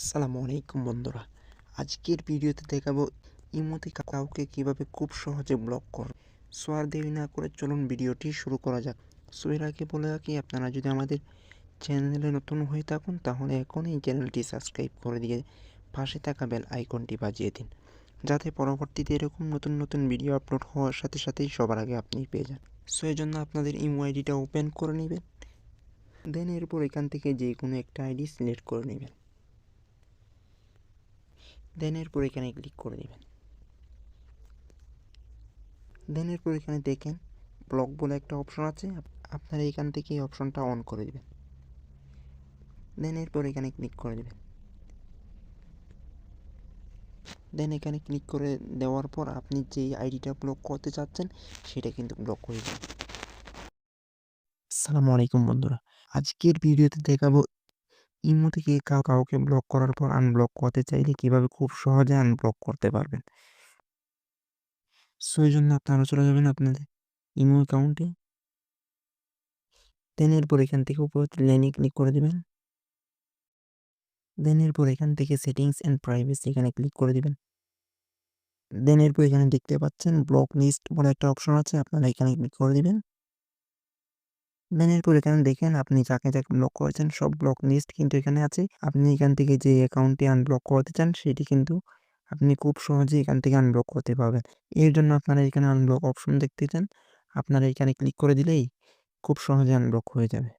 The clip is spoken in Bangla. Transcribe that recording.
আসসালামু আলাইকুম বন্ধুরা। আজকের ভিডিওতে দেখাবো ইমোতে কাউকে কিভাবে খুব সহজে ব্লক করবে। সো আর দেরি না করে চলুন ভিডিওটি শুরু করা যাক। সো এর আগে বলে রাখি, আপনারা যদি আমাদের চ্যানেলে নতুন হয়ে থাকুন তাহলে এখন এই চ্যানেলটি সাবস্ক্রাইব করে দিয়ে পাশে থাকা বেল আইকনটি বাজিয়ে দিন, যাতে পরবর্তীতে এরকম নতুন নতুন ভিডিও আপলোড হওয়ার সাথে সাথেই সবার আগে আপনি পেয়ে যান। সো এই জন্য আপনাদের ইমো আইডিটা ওপেন করে নেবেন, দেন এরপর এখান থেকে যে কোনো একটা আইডি সিলেক্ট করে নেবেন, দেন এরপর এখানে ক্লিক করে দেবেন। দেন এরপর এখানে দেখেন ব্লক বলে একটা অপশন আছে, আপনারা এখান থেকে এই অপশনটা অন করে দেবেন। দেন এরপর এখানে ক্লিক করে দেবেন। দেন এখানে ক্লিক করে দেওয়ার পর আপনি যেই আইডিটা ব্লক করতে চাচ্ছেন সেটা কিন্তু ব্লক হয়ে যাবে। আসসালামু আলাইকুম বন্ধুরা, আজকের ভিডিওতে দেখাবো ইমো থেকে কাউকে ব্লক করার পর আনব্লক করতে চাইলে কিভাবে খুব সহজে আনব্লক করতে পারবেন। সো এই জন্য আপনারা চলে যাবেন আপনাদের ইমো অ্যাকাউন্টে। দেন এরপর এখান থেকে উপর লাইনে ক্লিক করে দেবেন। দেন এরপর এখান থেকে সেটিংস অ্যান্ড প্রাইভেসি এখানে ক্লিক করে দিবেন। দেন এরপর এখানে দেখতে পাচ্ছেন ব্লক লিস্ট বলে একটা অপশন আছে, আপনারা এখানে ক্লিক করে দিবেন। দেন এরপর এখানে দেখেন আপনি যাকে ব্লক করেছেন সব ব্লক লিস্ট কিন্তু এখানে আছে। আপনি এখান থেকে যে অ্যাকাউন্টটি আনব্লক করতে চান সেটি কিন্তু আপনি খুব সহজেই এখান থেকে আনব্লক করতে পারবেন। এর জন্য আপনারা এখানে আনব্লক অপশন দেখতে চান, আপনারা এখানে ক্লিক করে দিলেই খুব সহজে আনব্লক হয়ে যাবে।